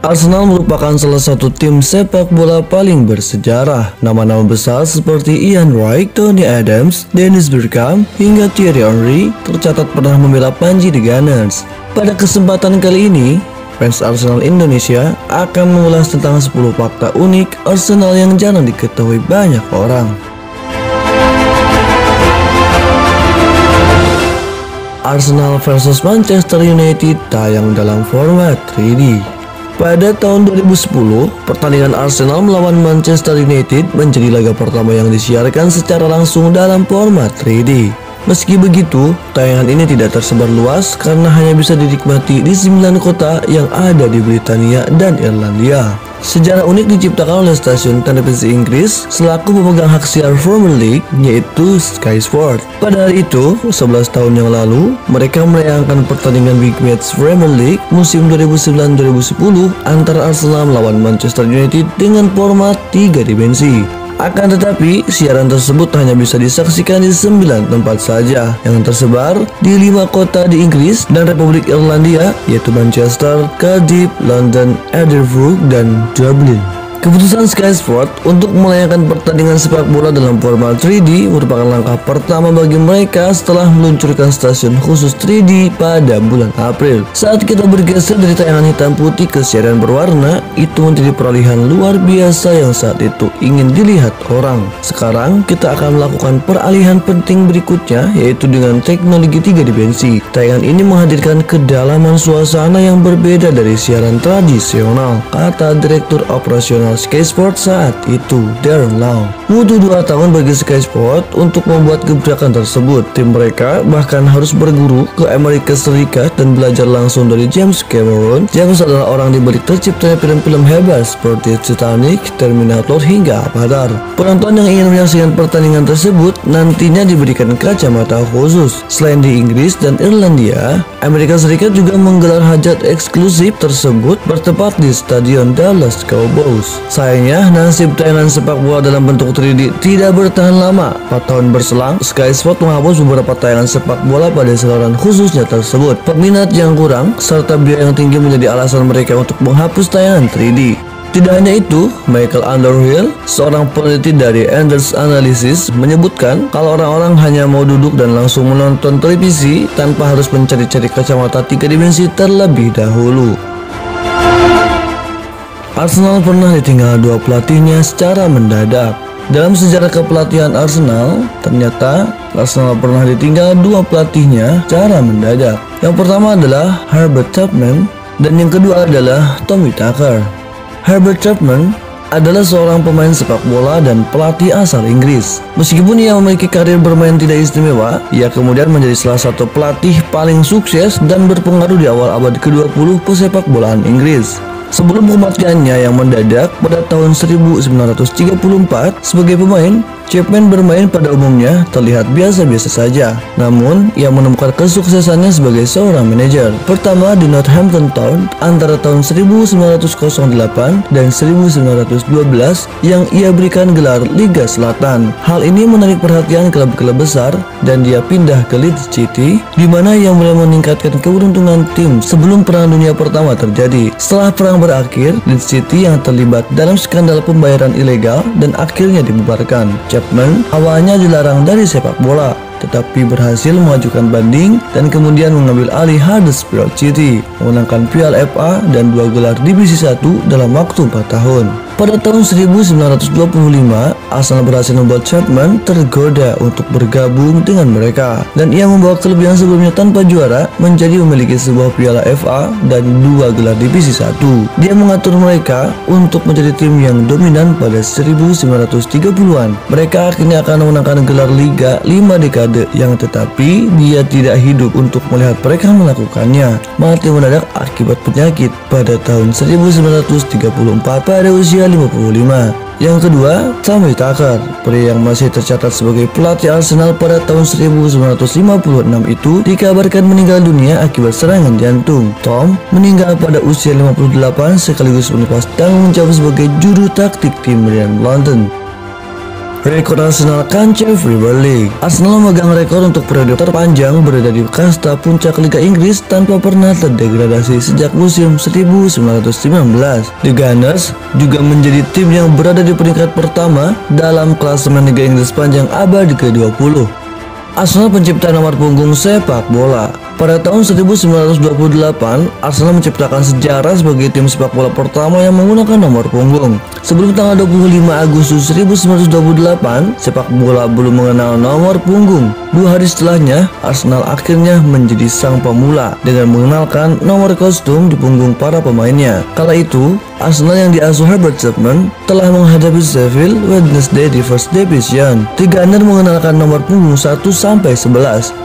Arsenal merupakan salah satu tim sepak bola paling bersejarah. Nama-nama besar seperti Ian Wright, Tony Adams, Dennis Bergkamp, hingga Thierry Henry tercatat pernah membela Panji The Gunners. Pada kesempatan kali ini, fans Arsenal Indonesia akan mengulas tentang 10 fakta unik Arsenal yang jarang diketahui banyak orang. Arsenal vs Manchester United tayang dalam format 3D. Pada tahun 2010, pertandingan Arsenal melawan Manchester United menjadi laga pertama yang disiarkan secara langsung dalam format 3D. Meski begitu, tayangan ini tidak tersebar luas karena hanya bisa dinikmati di 9 kota yang ada di Britania dan Irlandia. Sejarah unik diciptakan oleh stasiun televisi Inggris selaku pemegang hak siar Premier League, yaitu Sky Sports. Pada hari itu, 11 tahun yang lalu, mereka menayangkan pertandingan Big Match Premier League musim 2009-2010 antara Arsenal melawan Manchester United dengan format 3 dimensi. Akan tetapi, siaran tersebut hanya bisa disaksikan di 9 tempat saja yang tersebar di 5 kota di Inggris dan Republik Irlandia, yaitu Manchester, Cardiff, London, Edinburgh, dan Dublin. Keputusan Sky Sports untuk menayangkan pertandingan sepak bola dalam format 3D merupakan langkah pertama bagi mereka setelah meluncurkan stasiun khusus 3D pada bulan April. Saat kita bergeser dari tayangan hitam putih ke siaran berwarna, itu menjadi peralihan luar biasa yang saat itu ingin dilihat orang. Sekarang kita akan melakukan peralihan penting berikutnya, yaitu dengan teknologi 3 dimensi. Tayangan ini menghadirkan kedalaman suasana yang berbeda dari siaran tradisional, kata Direktur Operasional Sky Sports saat itu, Darren Lowe. Butuh 2 tahun bagi Sky Sports untuk membuat gebrakan tersebut. Tim mereka bahkan harus berguru ke Amerika Serikat dan belajar langsung dari James Cameron. James adalah orang di balik terciptanya film-film hebat seperti Titanic, Terminator, hingga Avatar. Penonton yang ingin menyaksikan pertandingan tersebut nantinya diberikan kacamata khusus. Selain di Inggris dan Irlandia, Amerika Serikat juga menggelar hajat eksklusif tersebut bertempat di Stadion Dallas Cowboys. Sayangnya, nasib tayangan sepak bola dalam bentuk 3D tidak bertahan lama. 4 tahun berselang, Sky Sports menghapus beberapa tayangan sepak bola pada saluran khususnya tersebut. Peminat yang kurang serta biaya yang tinggi menjadi alasan mereka untuk menghapus tayangan 3D. Tidak hanya itu, Michael Underhill, seorang peneliti dari Anders Analysis, menyebutkan kalau orang-orang hanya mau duduk dan langsung menonton televisi tanpa harus mencari-cari kacamata 3 dimensi terlebih dahulu. Arsenal pernah ditinggal 2 pelatihnya secara mendadak. Dalam sejarah kepelatihan Arsenal, ternyata Arsenal pernah ditinggal 2 pelatihnya secara mendadak. Yang pertama adalah Herbert Chapman dan yang kedua adalah Tommy Tuchel. Herbert Chapman adalah seorang pemain sepak bola dan pelatih asal Inggris. Meskipun ia memiliki karir bermain tidak istimewa, ia kemudian menjadi salah satu pelatih paling sukses dan berpengaruh di awal abad ke-20 pesepak bolaan Inggris. Sebelum kematiannya yang mendadak pada tahun 1934 sebagai pemain, Chapman bermain pada umumnya terlihat biasa-biasa saja. Namun, ia menemukan kesuksesannya sebagai seorang manajer. Pertama di Northampton Town antara tahun 1908 dan 1912 yang ia berikan gelar Liga Selatan. Hal ini menarik perhatian klub-klub besar dan dia pindah ke Leeds City, di mana ia mulai meningkatkan keberuntungan tim sebelum Perang Dunia Pertama terjadi. Setelah perang berakhir, Leeds City yang terlibat dalam skandal pembayaran ilegal dan akhirnya dibubarkan. Chapman awalnya dilarang dari sepak bola, tetapi berhasil mengajukan banding dan kemudian mengambil alih Huddersfield City, memenangkan Piala FA dan 2 gelar Divisi 1 dalam waktu 4 tahun. Pada tahun 1925, Arsenal berhasil membuat Chapman tergoda untuk bergabung dengan mereka, dan ia membawa klub yang sebelumnya tanpa juara menjadi memiliki sebuah Piala FA dan 2 gelar Divisi 1. Dia mengatur mereka untuk menjadi tim yang dominan pada 1930-an. Mereka akhirnya akan memenangkan gelar Liga 5 dekade yang tetapi dia tidak hidup untuk melihat mereka melakukannya. Mati mendadak akibat penyakit pada tahun 1934 pada usia 55. Yang kedua, Tommy Tuchel, pria yang masih tercatat sebagai pelatih Arsenal pada tahun 1956 itu dikabarkan meninggal dunia akibat serangan jantung. Tom meninggal pada usia 58 sekaligus melepas tanggung jawab sebagai juru taktik tim Ryan London. Rekor Arsenal kancah Premier League. Arsenal memegang rekor untuk periode terpanjang berada di kasta puncak Liga Inggris tanpa pernah terdegradasi sejak musim 1919. The Gunners juga menjadi tim yang berada di peringkat pertama dalam klasemen Liga Inggris sepanjang abad ke-20. Arsenal pencipta nomor punggung sepak bola. Pada tahun 1928, Arsenal menciptakan sejarah sebagai tim sepak bola pertama yang menggunakan nomor punggung. Sebelum tanggal 25 Agustus 1928, sepak bola belum mengenal nomor punggung. 2 hari setelahnya, Arsenal akhirnya menjadi sang pemula dengan mengenalkan nomor kostum di punggung para pemainnya. Kala itu, Arsenal yang diasuh Herbert Chapman telah menghadapi Sheffield Wednesday di First Division. The Gunners mengenalkan nomor punggung 1-11.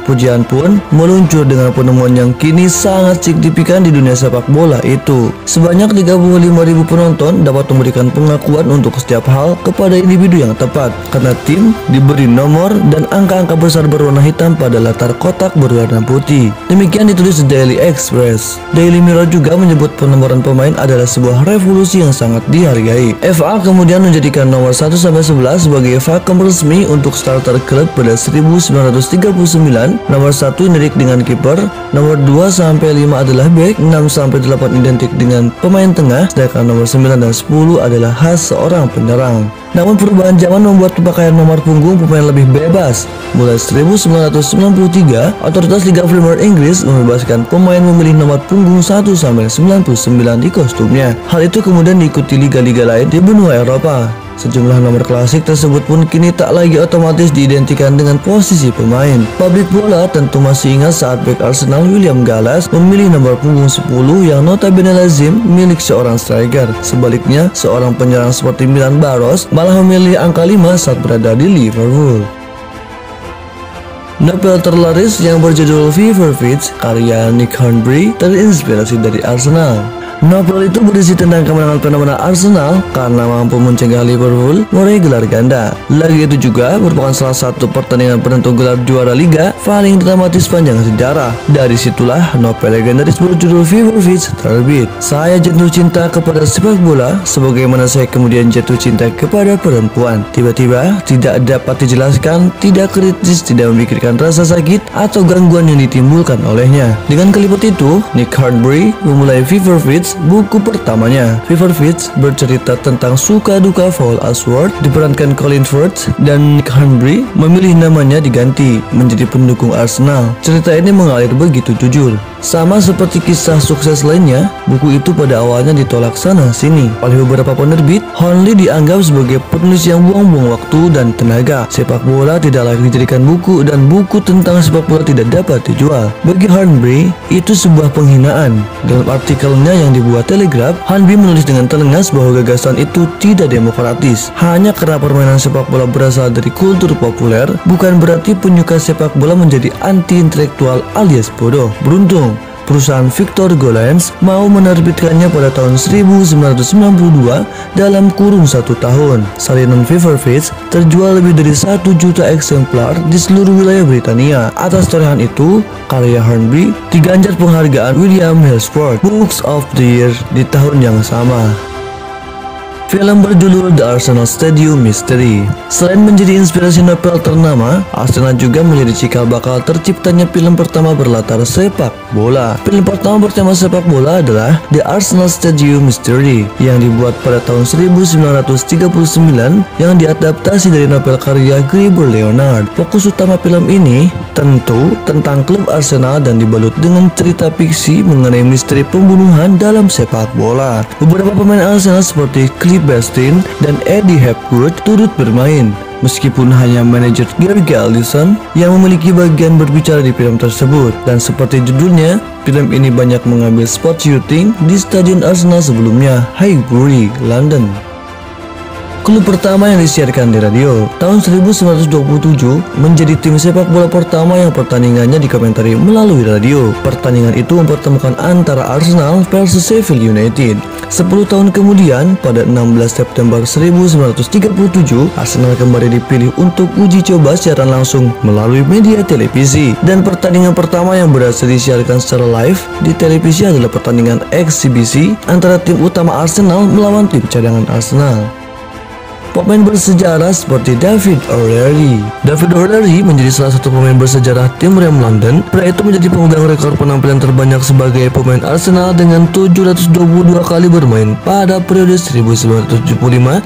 Pujian pun meluncur dengan penemuan yang kini sangat signifikan di dunia sepak bola itu. Sebanyak 35.000 penonton dapat memberikan pengakuan untuk setiap hal kepada individu yang tepat, karena tim diberi nomor dan angka-angka besar berwarna hitam pada latar kotak berwarna putih. Demikian ditulis di Daily Express. Daily Mirror juga menyebut penomoran pemain adalah sebuah revolusi yang sangat dihargai. FA kemudian menjadikan nomor 1-11 sebagai vakum resmi untuk starter klub pada 1939. Nomor 1 identik dengan kiper, nomor 2-5 adalah back, 6-8 identik dengan pemain tengah, sedangkan nomor 9 dan 10 adalah khas seorang penyerang. Namun perubahan zaman membuat pemakaian nomor punggung pemain lebih bebas. Mulai 1993, otoritas Liga Premier Inggris membebaskan pemain memilih nomor punggung 1-99 di kostumnya. Hal itu kemudian diikuti liga-liga lain di benua Eropa. Sejumlah nomor klasik tersebut pun kini tak lagi otomatis diidentikan dengan posisi pemain. Publik bola tentu masih ingat saat bek Arsenal William Gallas memilih nomor punggung 10 yang notabene lazim milik seorang striker. Sebaliknya, seorang penyerang seperti Milan Baros malah memilih angka 5 saat berada di Liverpool. Novel terlaris yang berjudul Fever Pitch karya Nick Hornby terinspirasi dari Arsenal. Novel itu berisi tentang kemenangan fenomenal Arsenal karena mampu mencegah Liverpool meraih gelar ganda. Laga itu juga merupakan salah satu pertandingan penentu gelar juara Liga paling dramatis sepanjang sejarah. Dari situlah novel legendaris berjudul Fever Pitch terbit. Saya jatuh cinta kepada sepak bola sebagaimana saya kemudian jatuh cinta kepada perempuan. Tiba-tiba tidak dapat dijelaskan, tidak kritis, tidak memikirkan rasa sakit atau gangguan yang ditimbulkan olehnya. Dengan kalimat itu, Nick Hornby memulai Fever Pitch, buku pertamanya. Fever Pitch bercerita tentang suka duka Paul Ashworth diperankan Colin Firth dan Nick Hornby memilih namanya diganti menjadi pendukung Arsenal. Cerita ini mengalir begitu jujur. Sama seperti kisah sukses lainnya, buku itu pada awalnya ditolak sana sini oleh beberapa penerbit. Hornby dianggap sebagai penulis yang buang-buang waktu dan tenaga. Sepak bola tidak layak dijadikan buku dan buku tentang sepak bola tidak dapat dijual. Bagi Hornby, itu sebuah penghinaan. Dalam artikelnya yang dibuat Telegraph, Hornby menulis dengan telengas bahwa gagasan itu tidak demokratis. Hanya karena permainan sepak bola berasal dari kultur populer, bukan berarti penyuka sepak bola menjadi anti-intelektual alias bodoh. Beruntung perusahaan Victor Gollancz mau menerbitkannya pada tahun 1992 dalam kurun 1 tahun. Salinan Fever Pitch terjual lebih dari 1 juta eksemplar di seluruh wilayah Britania. Atas torehan itu, karya Hornby diganjar penghargaan William Hillsworth Books of the Year di tahun yang sama. Film berjudul The Arsenal Stadium Mystery. Selain menjadi inspirasi novel ternama, Arsenal juga menjadi cikal bakal terciptanya film pertama berlatar sepak bola. Film pertama bertema sepak bola adalah The Arsenal Stadium Mystery yang dibuat pada tahun 1939 yang diadaptasi dari novel karya Gabor Leonard. Fokus utama film ini tentu tentang klub Arsenal dan dibalut dengan cerita fiksi mengenai misteri pembunuhan dalam sepak bola. Beberapa pemain Arsenal seperti Cliff Bastin dan Eddie Hepworth turut bermain, meskipun hanya manajer Gary Allison yang memiliki bagian berbicara di film tersebut. Dan seperti judulnya, film ini banyak mengambil spot syuting di stadion Arsenal sebelumnya, Highbury, London. Klub pertama yang disiarkan di radio. Tahun 1927 menjadi tim sepak bola pertama yang pertandingannya dikomentari melalui radio. Pertandingan itu mempertemukan antara Arsenal versus Sheffield United. 10 tahun kemudian, pada 16 September 1937, Arsenal kembali dipilih untuk uji coba siaran langsung melalui media televisi. Dan pertandingan pertama yang berhasil disiarkan secara live di televisi adalah pertandingan eksibisi antara tim utama Arsenal melawan tim cadangan Arsenal. pemain bersejarah seperti David O'Leary. David O'Leary menjadi salah satu pemain bersejarah tim Rem London. Pria itu menjadi pemegang rekor penampilan terbanyak sebagai pemain Arsenal dengan 722 kali bermain pada periode 1975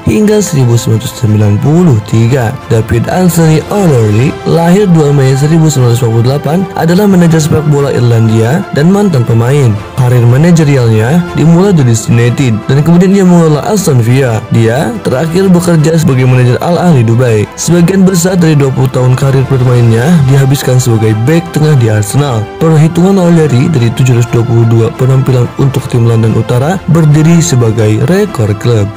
hingga 1993. David Anthony O'Leary lahir 2 Mei 1948, adalah manajer sepak bola Irlandia dan mantan pemain. Karir manajerialnya dimulai dari Leeds United dan kemudian dia mengelola Aston Villa. Dia terakhir bekerja sebagai manajer Al Ahly Dubai. Sebagian besar dari 20 tahun karir bermainnya dihabiskan sebagai bek tengah di Arsenal. Perhitungan O'Leary dari 722 penampilan untuk tim London Utara berdiri sebagai rekor klub.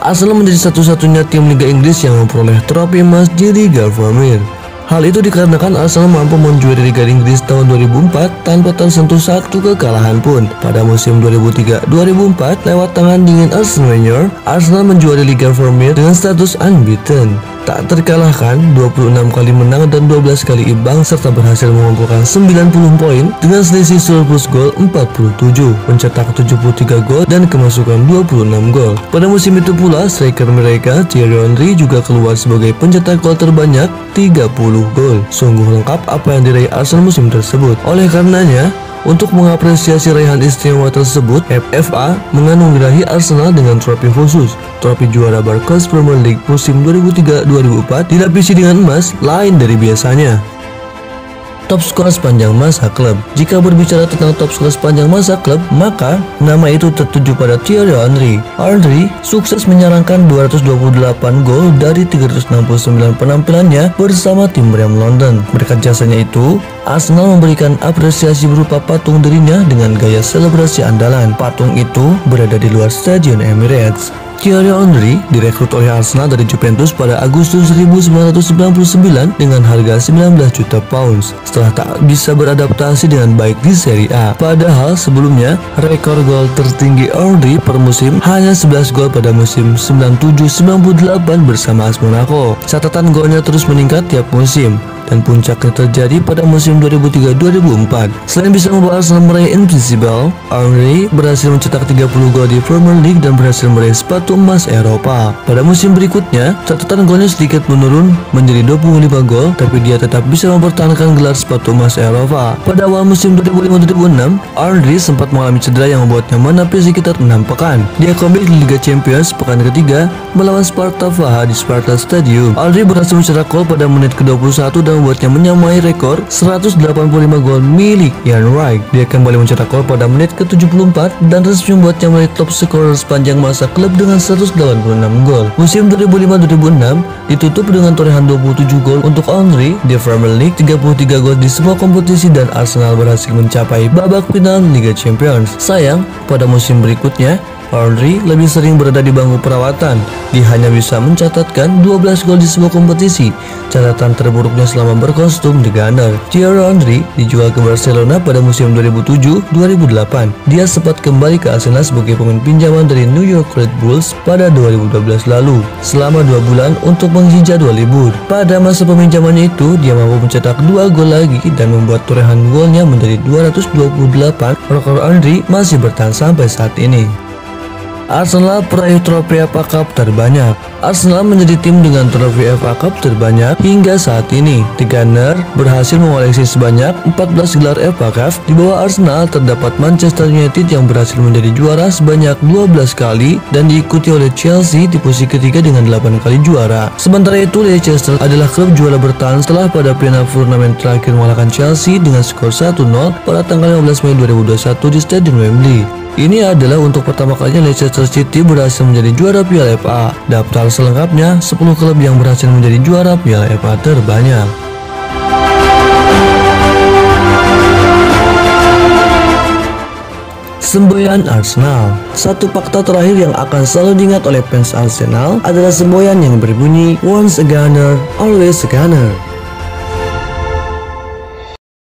Arsenal menjadi satu-satunya tim Liga Inggris yang memperoleh trofi emas di Liga Premier. Hal itu dikarenakan Arsenal mampu menjuari Liga Inggris tahun 2004 tanpa tersentuh satu kekalahan pun. Pada musim 2003-2004 lewat tangan dingin Arsene Wenger, Arsenal menjuari Liga Premier dengan status unbeaten, tak terkalahkan, 26 kali menang dan 12 kali imbang, serta berhasil mengumpulkan 90 poin dengan selisih surplus gol 47, mencetak 73 gol dan kemasukan 26 gol. Pada musim itu pula, striker mereka Thierry Henry juga keluar sebagai pencetak gol terbanyak 30 gol. Sungguh lengkap apa yang diraih Arsenal musim tersebut. Oleh karenanya, untuk mengapresiasi raihan istimewa tersebut, FFA menganugerahi Arsenal dengan trofi khusus, trofi juara Barclays Premier League musim 2003-2004, dilapisi dengan emas lain dari biasanya. Top skor sepanjang masa klub. Jika berbicara tentang top skor sepanjang masa klub, maka nama itu tertuju pada Thierry Henry. Henry sukses menyarangkan 228 gol dari 369 penampilannya bersama tim Rem London. Berkat jasanya itu, Arsenal memberikan apresiasi berupa patung dirinya dengan gaya selebrasi andalan. Patung itu berada di luar Stadion Emirates. Thierry Henry direkrut oleh Arsenal dari Juventus pada Agustus 1999 dengan harga 19 juta pounds setelah tak bisa beradaptasi dengan baik di Serie A. Padahal sebelumnya rekor gol tertinggi Henry per musim hanya 11 gol pada musim 97-98 bersama AS Monaco. Catatan golnya terus meningkat tiap musim dan puncaknya terjadi pada musim 2003-2004. Selain bisa membawa Arsenal meraih Invincible, Henry berhasil mencetak 30 gol di Premier League dan berhasil meraih sepatu emas Eropa. Pada musim berikutnya, catatan golnya sedikit menurun menjadi 25 gol, tapi dia tetap bisa mempertahankan gelar sepatu emas Eropa. Pada awal musim 2005-2006, Henry sempat mengalami cedera yang membuatnya menapis sekitar 6 pekan. Dia comeback di Liga Champions pekan ketiga melawan Sparta Praha di Sparta Stadium. Henry berhasil mencetak gol pada menit ke-21 dan membuatnya menyamai rekor 185 gol milik Ian Wright. Dia kembali mencetak gol pada menit ke-74 dan resmi membuatnya menjadi top scorer sepanjang masa klub dengan 186 gol. Musim 2005-2006 ditutup dengan torehan 27 gol untuk Henry di Premier League, 33 gol di semua kompetisi, dan Arsenal berhasil mencapai babak final Liga Champions. Sayang, pada musim berikutnya Henry lebih sering berada di bangku perawatan. Dia hanya bisa mencatatkan 12 gol di sebuah kompetisi, catatan terburuknya selama berkostum di Gunner. Thierry Henry dijual ke Barcelona pada musim 2007-2008. Dia sempat kembali ke Arsenal sebagai pemain pinjaman dari New York Red Bulls pada 2012 lalu, selama 2 bulan untuk mengisi jadwal libur. Pada masa peminjamannya itu, dia mampu mencetak 2 gol lagi dan membuat torehan golnya menjadi 228. Rekor Henry masih bertahan sampai saat ini. Arsenal peraih trofi FA Cup terbanyak. Arsenal menjadi tim dengan trofi FA Cup terbanyak hingga saat ini. The Gunners berhasil mengoleksi sebanyak 14 gelar FA Cup. Di bawah Arsenal terdapat Manchester United yang berhasil menjadi juara sebanyak 12 kali dan diikuti oleh Chelsea di posisi ketiga dengan 8 kali juara. Sementara itu, Leicester adalah klub juara bertahan setelah pada final turnamen terakhir mengalahkan Chelsea dengan skor 1-0 pada tanggal 15 Mei 2021 di Stadion Wembley. Ini adalah untuk pertama kalinya Leicester City berhasil menjadi juara Piala FA. Daftar selengkapnya 10 klub yang berhasil menjadi juara Piala FA terbanyak. Semboyan Arsenal. Satu fakta terakhir yang akan selalu diingat oleh fans Arsenal adalah semboyan yang berbunyi "Once a Gunner, always a Gunner".